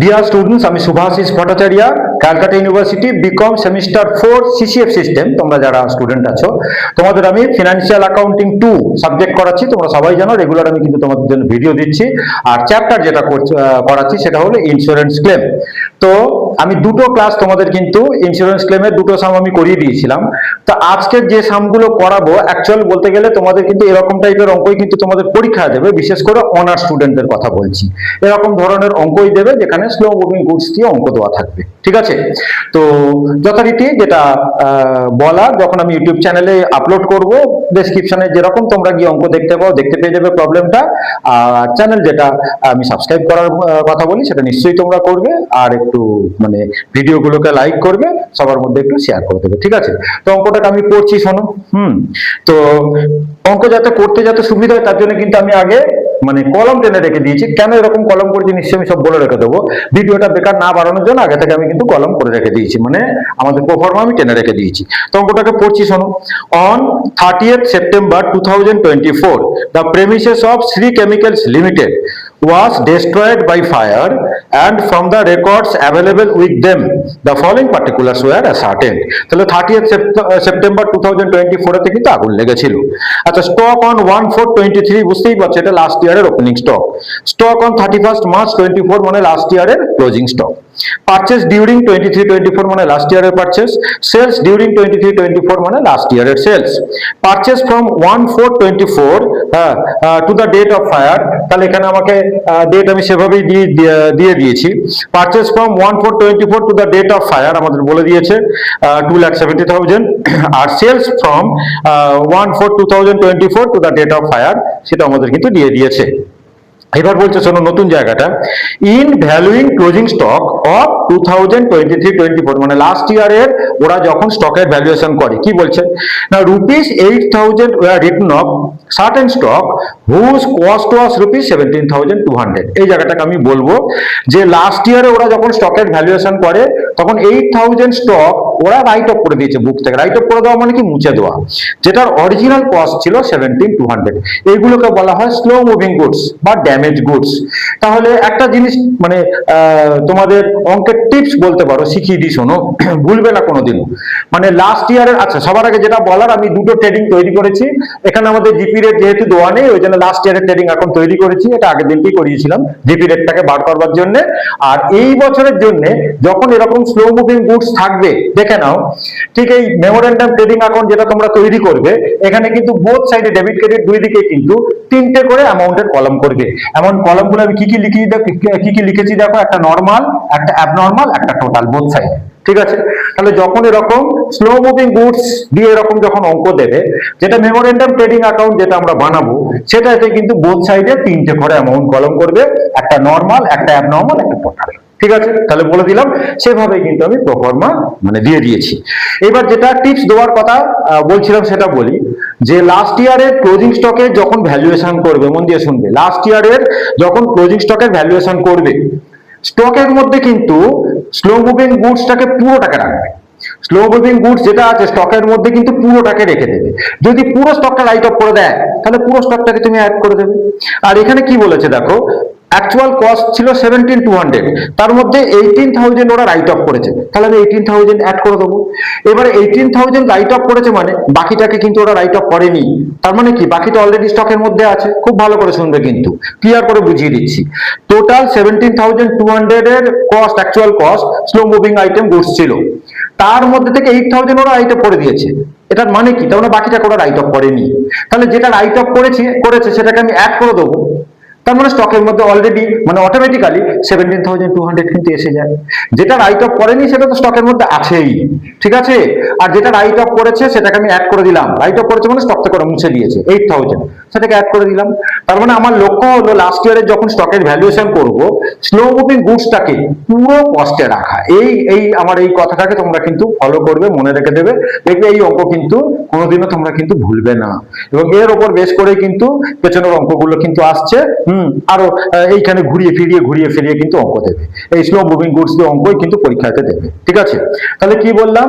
Deer students, আমি Shubhashis Bhattacharya, Calcutta university BCom semester 4 CCF system. তোমরা যারা স্টুডেন্ট আছো তোমাদের আমি ফিনান্সিয়াল অ্যাকাউন্টিং 2 সাবজেক্ট করাচ্ছি। তোমরা সবাই জানো রেগুলার আমি কিন্তু তোমাদের জন্য ভিডিও দিচ্ছি। আর চ্যাপ্টার যেটা করাচ্ছি সেটা হলো ইন্স্যুরেন্স ক্লেম। তো আমি দুটো ক্লাস তোমাদের কিন্তু ইন্স্যুরেন্স ক্লেমের দুটো সাম আমি করিয়ে দিয়েছিলাম। তো আজকের যে সামগুলো করাবো অ্যাকচুয়াল বলতে গেলে তোমাদের কিন্তু এরকম টাইপের অঙ্কই কিন্তু তোমাদের পরীক্ষা দেবে, বিশেষ করে অনার্স স্টুডেন্টদের কথা বলছি। এরকম ধরনের অঙ্কই দেবে যেখানে স্লো মুভিং গুডস দিয়ে অঙ্ক দেওয়া থাকবে, ঠিক আছে? তো যথারীতি যেটা বলা, যখন আমি ইউটিউব চ্যানেলে আপলোড করব ডেসক্রিপশনে যেরকম তোমরা গিয়ে অঙ্ক দেখতে পাও, দেখতে পেয়ে যাবে প্রবলেমটা। আর চ্যানেল যেটা আমি সাবস্ক্রাইব করার কথা বলি সেটা নিশ্চয়ই তোমরা করবে, আর একটু মানে ভিডিওগুলোকে লাইক করবে, সবার মধ্যে একটু শেয়ার করে দেবে, ঠিক আছে? তো অঙ্কটাকে আমি পড়ছি, শোনো। তো অঙ্ক যাতে করতে যাতে সুবিধা হয় তার জন্য কিন্তু আমি আগে মানে কলম টেনে রেখে দিয়েছি। কেন এরকম কলম করেছি নিশ্চয়ই আমি সব বলে রেখে দেবো। ভিডিওটা বেকার না বাড়ানোর জন্য আগে থেকে আমি কিন্তু কলম করে রেখে দিয়েছি, মানে আমাদের প্রোফর্মা আমি টেনে রেখে দিয়েছি। তো অঙ্কটাকে পড়ছি, শোনো। On 30th September 2024 the premises of Sri Chemicals Limited was destroyed by fire, and from the records available with them the following particulars were ascertained. তাহলে 30th September 2024 তে কিন্তু আগুন লেগেছিল। আচ্ছা, স্টক অন 1/4/23 বুঝতেই পারছো এটা লাস্ট ইয়ারের opening stock. Stock on 31st March 24 মানে লাস্ট ইয়ারের ক্লোজিং স্টক। পারচেজ ডিউরিং 23-24 মানে লাস্ট ইয়ারের পারচেজ। সেলস ডিউরিং 23-24 মানে লাস্ট ইয়ারের sales. Purchase from 1/4/24 to the date of fire, তাহলে এখানে আমাকে ডেট আমি সেভাবেই দিয়ে দিয়েছি। Purchase from 1/4/24 to the date of fire আমাদের বলে দিয়েছে 2,70,000। আর sales from 1/4/2024 to the date of fire সেটা আমাদের কিন্তু দিয়ে দিয়েছে। এবার বলছে শোনো নতুন জায়গাটা, ইন ভ্যালুইং ক্লোজিং স্টক অফ 2023-24 মানে লাস্ট ইয়ারের ওরা যখন স্টকের ভ্যালুয়েশন করে কি বলছে না, ₹8,000 were written off certain stock whose cost was ₹17,200। এই জায়গাটাকে আমি বলবো যে লাস্ট ইয়ারে ওরা যখন স্টকের ভ্যালুয়েশন করে তখন 8,000 স্টক ওরা রাইট অফ করে দিয়েছে বুক থেকে। রাইট অফ করে দেওয়া মানে কি, মুছে দেওয়া, যেটার অরিজিনাল কস্ট ছিল 17,200। এইগুলোকে বলা হয় স্লো মুভিং গুডস বা ড্যামেজ গুডস। তাহলে একটা জিনিস মানে তোমাদের অঙ্কের টিপস বলতে পারো, শিখিয়ে দিই, শোনো, ভুলবে না কোনোদিন। মানে লাস্ট ইয়ারের, আচ্ছা সবার আগে যেটা বলার, আমি দুটো ট্রেডিং তৈরি করেছি। এখানে আমাদের জিপি রেট যেহেতু দেওয়া নেই ওই জন্য লাস্ট ইয়ারের ট্রেডিং এখন তৈরি করেছি। এটা আগের দিনকেই করিয়েছিলাম জিপি রেটটাকে বার করবার জন্য। আর এই বছরের জন্য যখন এরকম স্লো মুভিং গুডস থাকবে দেখে নাও, ঠিক এই মেমোরেন্ডাম ট্রেডিং অ্যাকাউন্ট যেটা তোমরা তৈরি করবে এখানে কিন্তু বোথ সাইডে ডেবিট ক্রেডিট দুই দিকে কিন্তু 3টে করে অ্যামাউন্টের কলাম করবে। এমন কলামগুলো আমি কি কি লিখেছি দেখো, একটা নরমাল, একটা অ্যাবনর্মাল, একটা টোটাল, বোথ সাইড, ঠিক আছে? তাহলে যখন এরকম স্লো মুভিং গুডস দিয়ে এরকম যখন অঙ্ক দেবে, যেটা মেমোরেন্ডাম ট্রেডিং অ্যাকাউন্ট যেটা আমরা বানাবো সেটাতে কিন্তু বোথ সাইডে 3টে করে অ্যামাউন্ট কলম করবে, একটা নরমাল, একটা অ্যাবনর্মাল, একটা টোটাল, ঠিক আছে? তাহলে বলে দিলাম, সেভাবে কিন্তু আমি প্রোফর্মা মানে দিয়ে দিয়েছি। এবার যেটা টিপস দেওয়ার কথা বলছিলাম সেটা বলি, যে লাস্ট ইয়ারের ক্লোজিং স্টকের যখন ভ্যালুয়েশন করবে, মন দিয়ে শুনবে, লাস্ট ইয়ারের যখন ক্লোজিং স্টকের ভ্যালুয়েশন করবে স্টকের মধ্যে কিন্তু স্লো মুভিং গুডসটাকে পুরোটাকে রাখবে। স্লো মুভিং গুডস যেটা আছে স্টকের মধ্যে কিন্তু পুরোটাকে রেখে দেবে। যদি পুরো স্টকটা রাইট অফ করে দেয় তাহলে পুরো স্টকটাকে তুমি অ্যাড করে দেবে। আর এখানে কি বলেছে দেখো, অ্যাকচুয়াল কস্ট ছিল 17,200, তার মধ্যে 18,000 ওরা রাইট অফ করেছে, তাহলে আমি 18,000 অ্যাড করে দেবো। এবারে 18,000 রাইট অফ করেছে মানে বাকিটাকে কিন্তু ওরা রাইট অফ করেনি, তার মানে কি বাকিটা অলরেডি স্টকের মধ্যে আছে। খুব ভালো করে শুনবে কিন্তু, ক্লিয়ার করে বুঝিয়ে দিচ্ছি। টোটাল 17,200 এর cost, actual cost slow moving item goods ছিল, তার মধ্যে থেকে 8,000 ওরা রাইট অফ করে দিয়েছে। এটার মানে কি, তার মানে বাকিটা ওরা রাইট অফ করেনি। তাহলে যেটা রাইট অফ করেছে সেটাকে আমি অ্যাড করে দেবো। তার মানে স্টকের মধ্যে অলরেডি মানে অটোমেটিক্যালি 17,200 কিন্তু এসে যায়। যেটা রাইট অফ করেনি সেটা তো স্টকের মধ্যে আছেই, ঠিক আছে? আর যেটা রাইট অফ করেছে সেটাকে আমি অ্যাড করে দিলাম। রাইট অফ করেছে মানে স্টক থেকে ওরা মুছে দিয়েছে 8,000, সেটাকে অ্যাড করে দিলাম। তার মানে আমার লক্ষ্য হলো লাস্ট ইয়ারের যখন স্টকের ভ্যালুয়েশন করব স্লো মুভিং গুডসটাকে পুরো কস্টে রাখা। এই আমার এই কথাটাকে তোমরা কিন্তু ফলো করবে, মনে রেখে দেবে, দেখবে এই অঙ্ক কিন্তু কোনোদিনও তোমরা কিন্তু ভুলবে না। এবং এর উপর বেশ করে কিন্তু পেছনের অঙ্কগুলো কিন্তু আসছে। আরো এইখানে ঘুরিয়ে ফিরিয়ে কিন্তু অঙ্ক দেবে। এই স্লো মুভিং গুডস দিয়ে অঙ্কই কিন্তু পরীক্ষাতে দেবে, ঠিক আছে? তাহলে কি বললাম,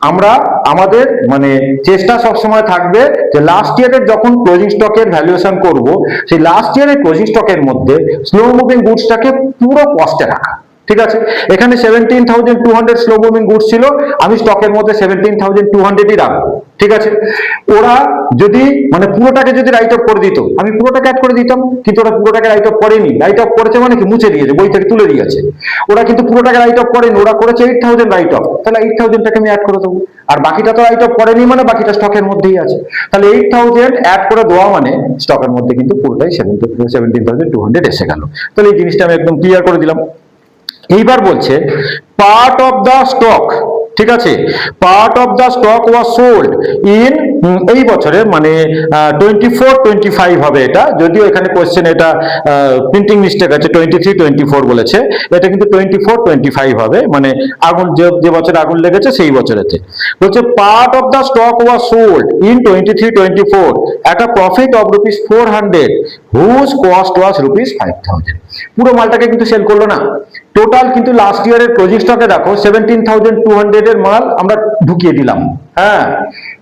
আমরা আমাদের মানে চেষ্টা সবসময় থাকবে যে লাস্ট ইয়ারের যখন ক্লোজিং স্টকের ভ্যালুয়েশন করব সেই লাস্ট ইয়ারের ক্লোজিং স্টকের মধ্যে স্লো মুভিং গুডসটাকে পুরো কস্টে রাখা। ঠিক আছে, এখানে 17,200 স্লো মুভিং গুডস ছিল, আমি স্টকের মধ্যে 17,200ই রাখবো। ঠিক আছে, ওরা যদি মানে পুরোটাকে যদি রাইট অফ করে দিত, আমি পুরোটাকে অ্যাড করে দিতাম, কিন্তু ওরা পুরোটাকে রাইট অফ করেনি। রাইট অফ করেছে মানে কি, মুছে দিয়েছে, বই থেকে তুলে দিয়েছে। ওরা কিন্তু পুরোটাকে রাইট অফ করেনি, ওরা করেছে 8,000 রাইট অফ, তাহলে 8,000টাকে আমি অ্যাড করে দেবো। আর বাকিটা তো রাইট অফ করেনি, মানে বাকিটা স্টকের মধ্যেই আছে। তাহলে 8,000 অ্যাড করে দেওয়া মানে স্টকের মধ্যে কিন্তু পুরোটাই 17,200 এসে গেল। তাহলে এই জিনিসটা আমি একদম ক্লিয়ার করে দিলাম। এইবার বলছে পার্ট অফ দ্য স্টক, ঠিক আছে, part of the stock was sold in, এই বছরে মানে 24-25 হবে এটা, যদিও এখানে কোশ্চেন এটা প্রিন্টিং মিস্টেক আছে, 23-24 বলেছে, এটা কিন্তু 24-25 হবে, মানে আগুন যে বছর আগুন লেগেছে সেই বছরেতে। বলছে part of the stock was sold in 23-24 at a profit of ₹400 whose cost was ₹5,000। পুরো মালটাকে কিন্তু সেল করলো না, টোটাল কিন্তু লাস্ট ইয়ারের ক্লোজিং স্টকে দেখো 17,200 এর মাল আমরা ঢুকিয়ে দিলাম। হ্যাঁ,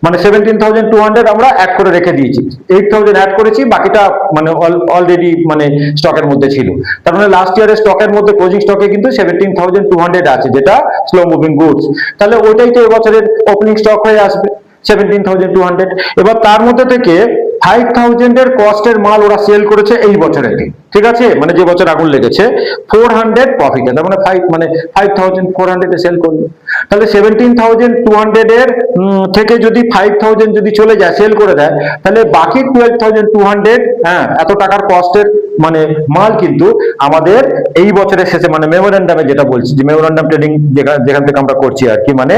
মানে 17,200 আমরা অ্যাড করে রেখে দিয়েছি, 8,000 অ্যাড করেছি, বাকিটা মানে অলরেডি মানে স্টকের মধ্যে ছিল। তার মানে লাস্ট ইয়ারের স্টকের মধ্যে ক্লোজিং স্টকে কিন্তু 17,200 আছে, যেটা স্লো মুভিং গুডস। তাহলে ওইটাই তো এবছরের ওপেনিং স্টক হয়ে আসবে 17,200। এবার তার মধ্যে থেকে 5,000 এর কস্টের মাল ওরা সেল করেছে এই বছরেতে, ঠিক আছে, মানে যে বছর আগুন লেগেছে 400 প্রফিটে, তার মানে 5,400 এ সেল করলো। তাহলে 17,200 এর থেকে যদি 5,000 যদি চলে যায়, সেল করে দেয়, তাহলে বাকি 12,200, হ্যাঁ, এত টাকার কস্টের মানে মাল কিন্তু আমাদের এই বছরের শেষে, মানে মেমোরেন্ডামে যেটা বলছি, যে মেমোরেন্ডাম ট্রেডিং যেখান থেকে আমরা করছি আর কি, মানে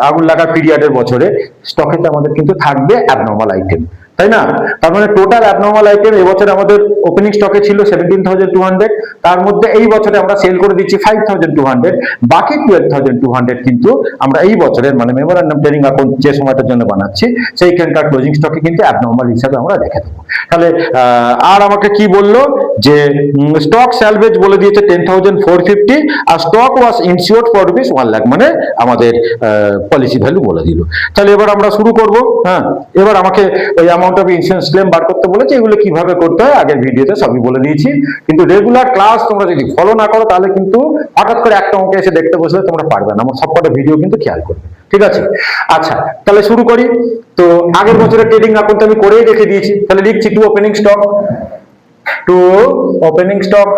আগুন লাগার পিরিয়ডের বছরে স্টকেতে আমাদের কিন্তু থাকবে অ্যাবনর্মাল আইটেম, তাই না? তার মানে টোটাল অ্যাবনর্মাল আইটেম এবছর আমাদের ওপেনিং স্টকে ছিল 17,200, তার মধ্যে এই বছরে আমরা সেল করে দিচ্ছি 5,200, বাকি 12,200 কিন্তু আমরা এই বছরের মানে মেমোরেন্ডাম ট্রেডিং অ্যাকাউন্ট যে সময়টার জন্য বানাচ্ছি সেইখানকার ক্লোজিং স্টকে কিন্তু অ্যাবনর্মাল হিসাবে আমরা রেখে দেবো। তাহলে আর আমাকে কি বললো, যে স্টক স্যালভেজ বলে দিয়েছে 10,450, আর stock was insured for ₹1 lakh, মানে আমাদের পলিসি ভ্যালু বলে দিল। তাহলে এবার আমরা শুরু করব। হ্যাঁ, এবার আমাকে ওই অ্যামাউন্ট অফ ইন্স্যুরেন্স ক্লেম বার করতে বলেছে, এগুলো কিভাবে করতে হয় আগের ভিডিওতে সবই বলে দিয়েছি, কিন্তু রেগুলার ক্লাস তোমরা যদি ফলো না করো তাহলে কিন্তু হঠাৎ করে একটা অঙ্কে এসে দেখতে বসলে তোমরা পারবে না, আমার সবকটা ভিডিও কিন্তু খেয়াল করবে, ঠিক আছে? আচ্ছা, তাহলে শুরু করি। তো আগের বছরের ট্রেডিং অ্যাকাউন্ট আমি করেই রেখে দিয়েছি, তাহলে লিখছি to opening stock, to opening stock,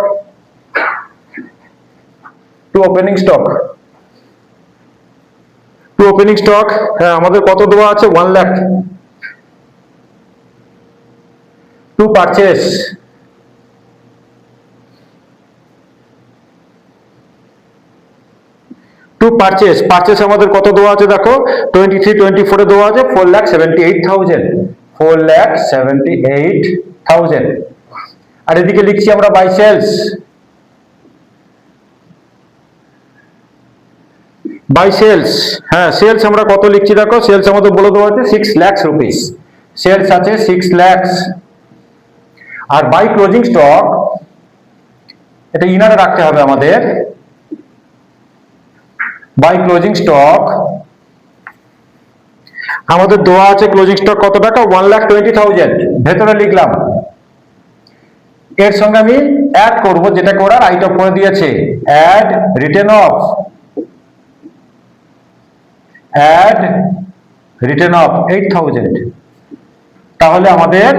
to opening stock, to opening stock. হ্যাঁ, আমাদের কত দেওয়া আছে, 1 lakh. To purchase, to purchase, purchase আমাদের কত দেওয়া আছে দেখো, 23-24 এ দেওয়া আছে 4,78,000, 4,78,000। আর এদিকে লিখছি আমরা বাই সেলস, বাই সেলস। হ্যাঁ, সেলস আমরা কত লিখছি দেখো, সেলস আমাদের বলে দেওয়া আছে 6 লাখ রুপিস, সেলস আছে 6 লাখ। আর বাই ক্লোজিং স্টক, এটা ইনারে রাখতে হবে আমাদের, বাই ক্লোজিং স্টক আমাদের দেওয়া আছে ক্লোজিং স্টক কত টাকা, 1,20,000, ভেতরে লিখলাম। এর সঙ্গে আমি অ্যাড করব যেটাকে ওরা রাইট অফ করে দিয়েছে, add written off, add written off 8,000, তাহলে আমাদের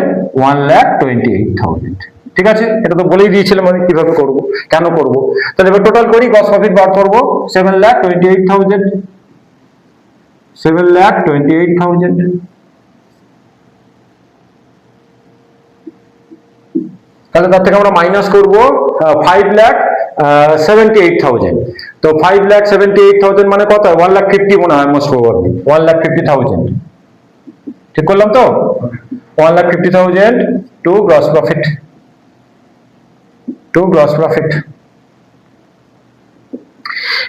1,28,000। ঠিক আছে, এটা তো বলেই দিয়েছিলাম আমি কিভাবে করব, কেন করব। তাহলে এবার টোটাল করি, গ্রস প্রফিট বার করব 7,28,000, 7,28,000। তাহলে তার থেকে আমরা মাইনাস করব 5,78,000। তো 5,78,000 মানে কত, 1,50,000 মনে হয় মোস্ট প্রবাবলি, 1,50,000। ঠিক করলাম তো, 1,50,000 to gross profit, to gross profit.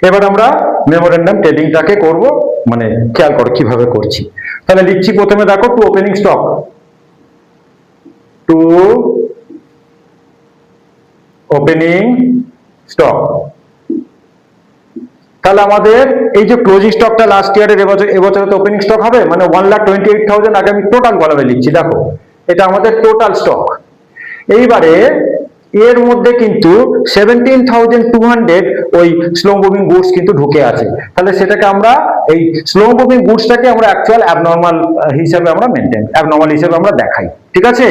এবার আমরা মেমোরেন্ডাম ট্রেডিংটাকে করব, মানে খেয়াল করো কিভাবে করছি। তাহলে লিখছি প্রথমে দেখো to opening stock, to opening stock. তাহলে আমাদের এই যে ক্লোজিং স্টকটা লাস্ট ইয়ারের এবছরে তো ওপেনিং স্টক হবে, মানে 1,28,000 আগে আমি টোটাল ভাবে লিখছি, দেখো এটা আমাদের টোটাল স্টক। এইবারে এর মধ্যে কিন্তু 17,200 ওই স্লো মুভিং গুডস কিন্তু ঢুকে আছে। তাহলে সেটাকে আমরা এই স্লো মুভিং গুডসটাকে আমরা অ্যাকচুয়াল অ্যাবনর্মাল হিসাবে আমরা মেনটেন, অ্যাবনর্মাল হিসাবে আমরা দেখাই, ঠিক আছে?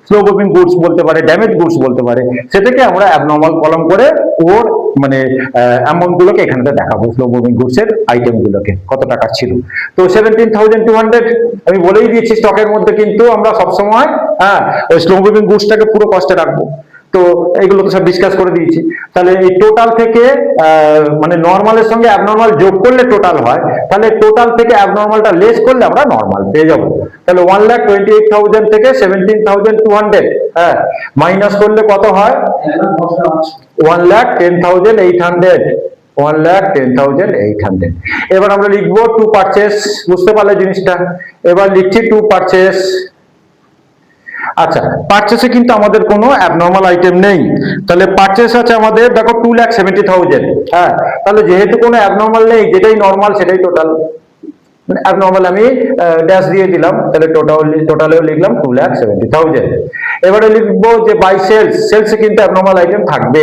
স্লো মুভিং গুডস বলতে পারে, ড্যামেজ গুডস বলতে পারে, সেটাকে আমরা অ্যাবনর্মাল কলম করে ওর মানে অ্যামাউন্ট গুলোকে এখানে দেখাবো, স্লো মুভিং গুডস এর আইটেম গুলোকে কত টাকা ছিল। তো 17,200 আমি বলেই দিয়েছি, স্টকের মধ্যে কিন্তু আমরা সবসময় ওই স্লো মুভিং গুডসটাকে পুরো কস্টে রাখবো। তো এগুলো তো সব ডিসকাস করে দিয়েছি। তাহলে এই টোটাল থেকে মানে নর্মালের সঙ্গে অ্যাবনর্মাল যোগ করলে টোটাল হয়, তাহলে টোটাল থেকে অ্যাবনর্মালটা লেস করলে আমরা নর্মাল পেয়ে যাবো। তাহলে 1,28,000 থেকে 17,200 মাইনাস করলে কত হয়? 1,10,800। 1,10,800। এবার আমরা লিখবো টু পারচেস, বুঝতে পারলে জিনিসটা? এবার লিখছি টু পারচেস। আচ্ছা, পারচেসে কিন্তু আমাদের কোনো অ্যাবনর্মাল আইটেম নেই, তাহলে পারচেস আছে আমাদের দেখো 2,70,000। তাহলে যেহেতু কোনো অ্যাবনর্মাল নেই, যেটাই নর্মাল সেটাই টোটাল। অ্যাবনর্মাল আমি ড্যাশ দিয়ে দিলাম, তাহলে টোটালেও লিখলাম 2,70,000। এবারে লিখবো যে বাই সেলস, সেলসে কিন্তু অ্যাবনর্মাল আইটেম থাকবে।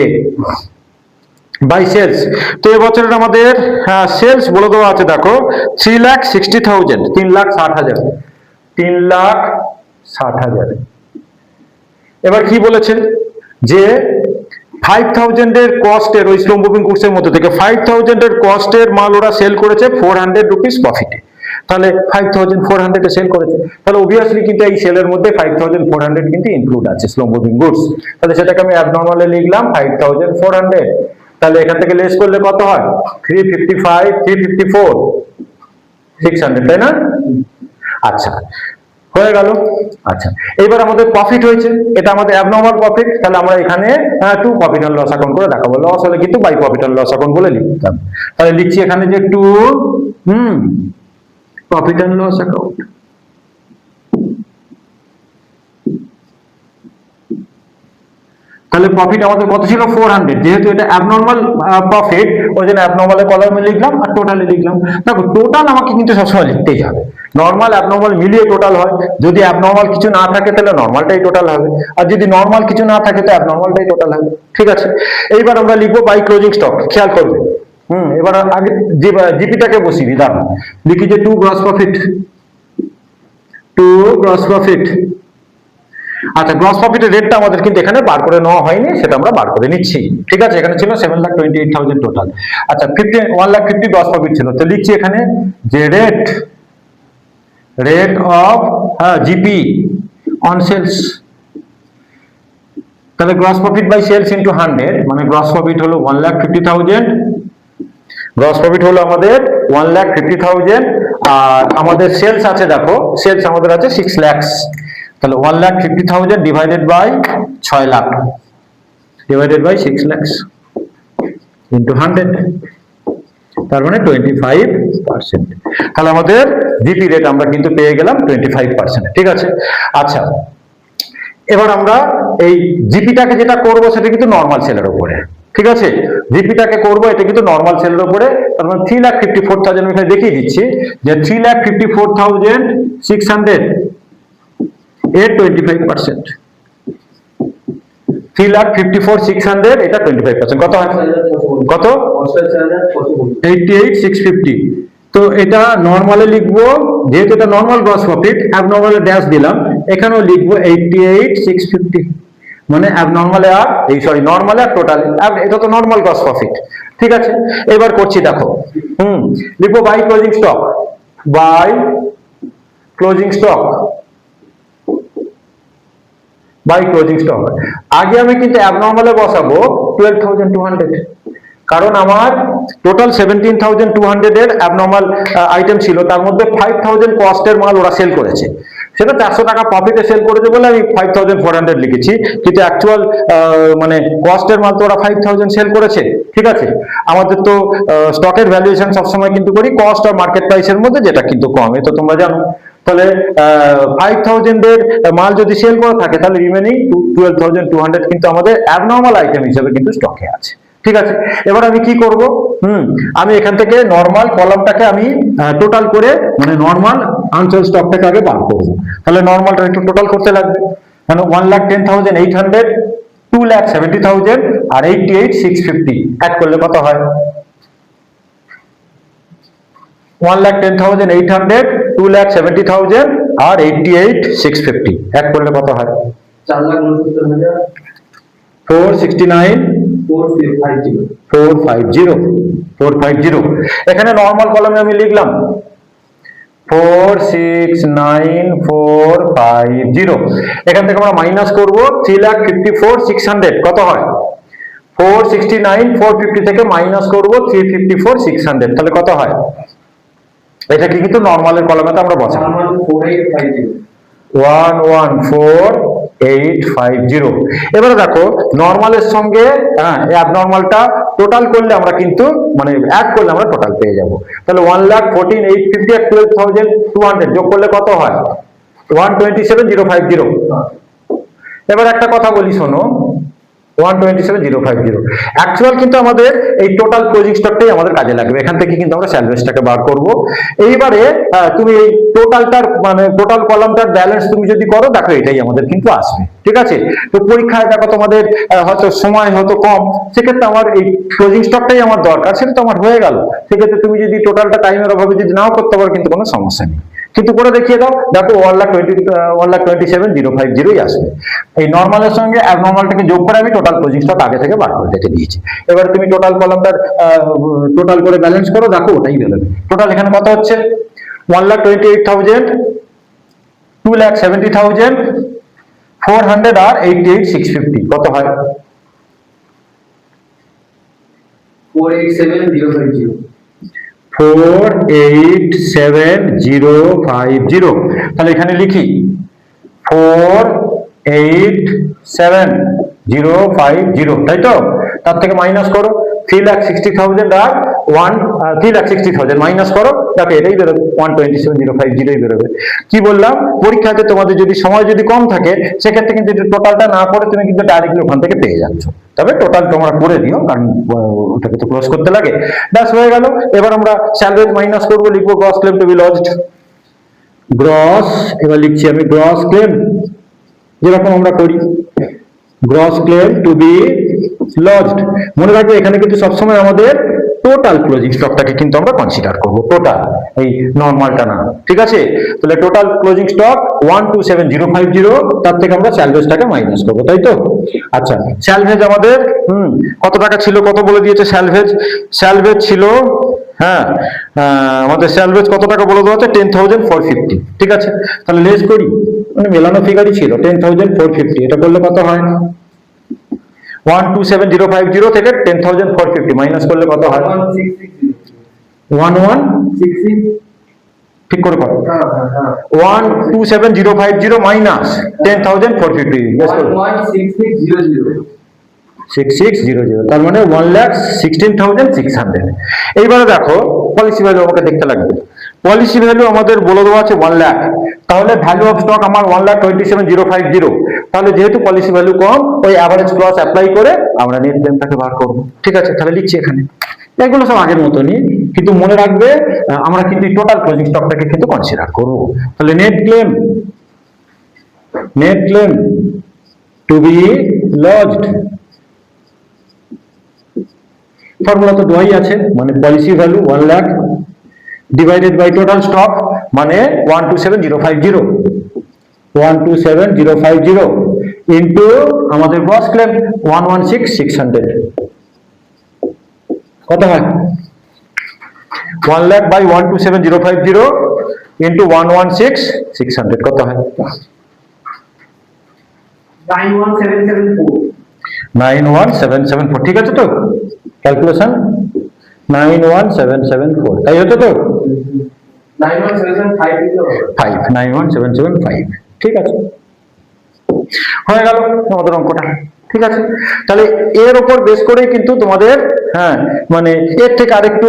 বাই সেলস, তো এবছরের আমাদের সেলস বলে দেওয়া আছে দেখো 3,60,000, 3,60,000, 3,60,000। এবার কি বলেছে যে 5,000 এর কস্টের ওই স্লো মুভিং গুডস এর মধ্যে থেকে 5,000 এর কস্টের মাল ওরা সেল করেছে 400 রুপিস প্রফিটে। তাহলে 5,400 এ সেল করেছে, তাহলে অবভিয়াসলি কিন্তু এই সেলের মধ্যে 5,400 কিন্তু ইনক্লুড আছে স্লো মুভিং গুডস। তাহলে সেটাকে আমি অ্যাবনর্মালে লিখলাম 5,400। তাহলে এখান থেকে লেস করলে কত হয়? 355, 354, 600, তাই না? আচ্ছা, হয়ে গেল। আচ্ছা, এবার আমাদের প্রফিট হয়েছে, এটা আমাদের অ্যাবনর্মাল প্রফিট। তাহলে আমরা এখানে to profit and loss account করে দেখাবো, লস হলে কিন্তু by profit and loss account বলে লিখতাম। তাহলে লিখছি এখানে যে to profit and loss account. তাহলে প্রফিট আমাদের কত ছিল? 400। যেহেতু এটা অ্যাবনর্মাল প্রফিট, ওই জন্য অ্যাবনর্মালের কলামে লিখলাম আর টোটালে লিখলাম। দেখো টোটাল আমাকে কিন্তু সবসময় লিখতেই হবে, নর্মাল অ্যাবনর্মাল মিলিয়ে টোটাল হয়। যদি অ্যাবনর্মাল কিছু না থাকে তাহলে নর্মালটাই টোটাল হবে, আর যদি নর্মাল কিছু না থাকে তো অ্যাবনর্মালটাই টোটাল হবে, ঠিক আছে? এইবার আমরা লিখবো বাই ক্লোজিং স্টক, খেয়াল করবে। এবার আগে জিপিটাকে বসিয়ে দিই, দাঁড়ান লিখি যে to gross profit, to gross profit. আচ্ছা, গ্রস প্রফিটের রেটটা আমাদের কিন্তু এখানে বার করে নেওয়া হয়নি, সেটা আমরা বার করে নিচ্ছি, ঠিক আছে? এখানে ছিল 7,28,000 টোটাল। আচ্ছা, 1,50,000 গ্রস প্রফিট ছিল, তো লিখছি এখানে যে rate of GP on sales. তাহলে gross profit by sales into 100, মানে গ্রস প্রফিট হলো 1,50,000, গ্রস প্রফিট হলো আমাদের 1,50,000, আর আমাদের সেলস আছে দেখো, সেলস আমাদের আছে 6 লাখ। তাহলে 1,50,000 divided by 6 lakh divided by 6 lakh into 100, তার মানে 25%। তাহলে আমাদের জিপি রেট আমরা কিন্তু পেয়ে গেলাম 25%, ঠিক আছে? আচ্ছা, এবার আমরা এই জিপিটাকে যেটা করব সেটা কিন্তু নর্মাল সেলের উপরে, ঠিক আছে? জিপিটাকে করব এটা কিন্তু নর্মাল সেলের উপরে। তার মানে 3,54,000 আমি এখানে দেখিয়ে দিচ্ছি যে 3,54,600 এর 25%, 3,54,600 এটা 25%, কত হয়? কত? 88,650। তো এটা নর্মালে লিখবো, যেহেতু এটা নর্মাল গ্রস প্রফিট, অ্যাবনর্মালে ড্যাশ দিলাম, এখানেও লিখবো 88,650, মানে অ্যাবনর্মালে আর নর্মালে আর টোটাল, এটা তো নর্মাল গ্রস প্রফিট, ঠিক আছে? এবার করছি দেখো, লিখবো by closing stock, by closing stock, by closing stock. আগে আমি কিন্তু অ্যাবনর্মালে বসাবো 12,200, কারণ আমার টোটাল 17,200 এর অ্যাবনর্মাল আইটেম ছিল, তার মধ্যে 5,000 কস্টের মাল ওরা সেল করেছে, সেটা 400 টাকা প্রফিটে সেল করেছে বলে আমি 5,400 লিখেছি, কিন্তু অ্যাকচুয়াল মানে কস্টের মাল তো ওরা 5,000 সেল করেছে, ঠিক আছে? আমাদের তো স্টকের ভ্যালুয়েশন সবসময় কিন্তু করি কস্ট আর মার্কেট প্রাইসের মধ্যে, যেটা কিন্তু কম, এটা তোমরা জানো। তাহলে 5,000 এর মাল যদি সেল করে থাকে, তাহলে রিমেনিং 12,200 কিন্তু আমাদের অ্যাবনর্মাল আইটেম হিসেবে কিন্তু স্টকে আছে, ঠিক আছে? এবার আমি কি করব, আমি এখান থেকে নর্মাল কলামটাকে আমি টোটাল করে, মানে নর্মাল আনসোল্ড স্টকটাকে আগে বার করব। তাহলে নর্মালটা একটু টোটাল করতে লাগবে, মানে 1,10,800 2,70,000 আর 88,650 অ্যাড করলে কত হয়? 1,10,800, 2,70,000 আর 88,650 অ্যাড করলে কত হয়? 4,69,000 469 450 450 এখানে নরমাল কলমে আমি লিখলাম 469,450 এখান থেকে আমরা মাইনাস করব 3,54,600 কত হয়? 469,450 থেকে মাইনাস করব 354,600 তাহলে কত হয়? এটাকে কিন্তু নরমালের কলমেতে আমরা বসাবো 114,850 এবারে দেখো নরমালের সঙ্গে অ্যাবনরমালটা টোটাল করলে আমরা কিন্তু মানে অ্যাড করলে আমরা টোটাল পেয়ে যাব তাহলে 1,14,850 আর 12,200 যোগ করলে কত হয়? 127,050 এবার একটা কথা বলি শোনো 127,050 অ্যাকচুয়াল কিন্তু আমাদের এই টোটাল ক্লোজিং স্টকটাই আমাদের কাজে লাগবে এখান থেকে কিন্তু আমরা স্যালভেজটাকে বার করব এইবারে তুমি এই টোটালটার মানে টোটাল কলামটার ব্যালেন্স তুমি যদি করো দেখো এটাই আমাদের কিন্তু আসবে ঠিক আছে তো পরীক্ষায় দেখো তোমাদের হয়তো সময় হয়তো কম সেক্ষেত্রে আমার এই ক্লোজিং স্টকটাই আমার দরকার সেটা তো আমার হয়ে গেল সেক্ষেত্রে তুমি যদি টোটালটা টাইমের অভাবে যদি নাও করতে পারো কিন্তু কোনো সমস্যা নেই কিন্তু করে দেখিয়ে দাও দেখো 1,27,050 আসবে এই নরমালের সঙ্গে অ্যাবনরমালটাকে যোগ করে আমি টোটাল ক্লোজিং স্টক আগে থেকে বার করে রেখে দিয়েছি এবার তুমি টোটাল কলামটার টোটাল করে ব্যালেন্স করো দেখো ওটাই বেরোবে টোটাল এখানে কত হচ্ছে 1,28,000 2,70,000 400 আর 88,650 কত হয়? 487,050 487,050 তাহলে এখানে লিখি 487,050 তাই তো তার থেকে মাইনাস করো 3,60,000 আর 3,60,000 মাইনাস করো দেখো এটাই বেরোবে 127,050 বেরোবে কি বললাম পরীক্ষাতে তোমাদের যদি সময় যদি কম থাকে সেক্ষেত্রে কিন্তু টোটালটা না করে তুমি কিন্তু ডাইরেক্টলি ওখান থেকে পেয়ে যাচ্ছ তবে টোটাল তোমরা করে দিও কারণ ওটাকে তো ক্লোজ করতে লাগে ব্যাস হয়ে গেল এবার আমরা স্যালভেজ মাইনাস করবো লিখবো gross claim to be lodged gross এবার লিখছি আমি গ্রস ক্লেম যেরকম আমরা করি gross claim to be lodged মনে রাখবে এখানে কিন্তু সবসময় আমাদের টোটাল ক্লোজিং স্টকটাকে কিন্তু আমরা কনসিডার করব টোটাল এই নরমালটা না ঠিক আছে তাহলে টোটাল ক্লোজিং স্টক 127,050 তার থেকে আমরা স্যালভেজটাকে মাইনাস করব তাই তো আচ্ছা স্যালভেজ আমাদের কত টাকা ছিল কত বলে দিয়েছে স্যালভেজ ছিল হ্যাঁ আমাদের স্যালভেজ কত টাকা বলে দেওয়া আছে 10,450 ঠিক আছে তাহলে লেস করি মানে মেলানো ফিগারই ছিল 10,450 এটা করলে কত হয় 127,050 থেকে 10,450 মাইনাস করলে কত হয় 1166 ঠিক করে করো 127,050 মাইনাস 10,450 বেশ করো 6600 তার মানে 1,16,600 এইবারে দেখো পলিসি ভ্যালু আমাকে দেখতে লাগবে পলিসি ভ্যালু আমাদের বলে দেওয়া আছে 1 লাখ তাহলে ভ্যালু অফ স্টক আমার 1,27,050 তাহলে যেহেতু পলিসি ভ্যালু কম ওই অ্যাভারেজ ক্লজ অ্যাপ্লাই করে আমরা নেট ক্লেমটাকে বার করব ঠিক আছে তাহলে লিখছি এখানে এগুলো সব আগের মতনই কিন্তু মনে রাখবে আমরা কিন্তু টোটাল ক্লোজিং স্টকটাকে কিন্তু কনসিডার করব তাহলে net claim to be lodged formula তো দেওয়াই আছে মানে policy value 1 lakh divided by total stock মানে 127,050 ইনটু আমাদের গ্রস ক্লেম 116,600 কত হয় 1 লাখ বাই 127,050 ইনটু 116,600 কত হয় 91774 ঠিক আছে তো ক্যালকুলেশন 91774 তাই হতো তো 91775 ঠিক আছে হয়ে গেল আমাদের অঙ্কটা ঠিক আছে তাহলে এর উপর বেস করেই কিন্তু তোমাদের মানে এর থেকে আরেকটু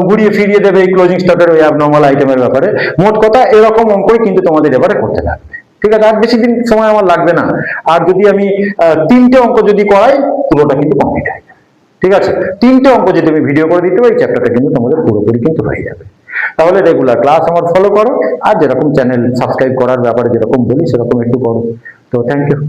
ঘুরিয়ে ফিরিয়ে দেবে এই ক্লোজিং স্টকের ওই অ্যাবনরমাল আইটেমের ব্যাপারে মোট কথা এরকম অঙ্কই কিন্তু তোমাদের এবারে করতে লাগবে ঠিক আছে আর বেশি দিন সময় আমার লাগবে না আর যদি আমি 3টে অঙ্ক যদি করাই পুরোটা কিন্তু কমপ্লিট হয়ে যাবে ঠিক আছে 3টে অঙ্ক যদি আমি ভিডিও করে দিতে পারি চ্যাপ্টারটা কিন্তু তোমাদের পুরোপুরি কিন্তু হয়ে যাবে তাহলে রেগুলার ক্লাস আমার ফলো করো আর যেরকম চ্যানেল সাবস্ক্রাইব করার ব্যাপারে যেরকম বলি সেরকম একটু করো তো থ্যাংক ইউ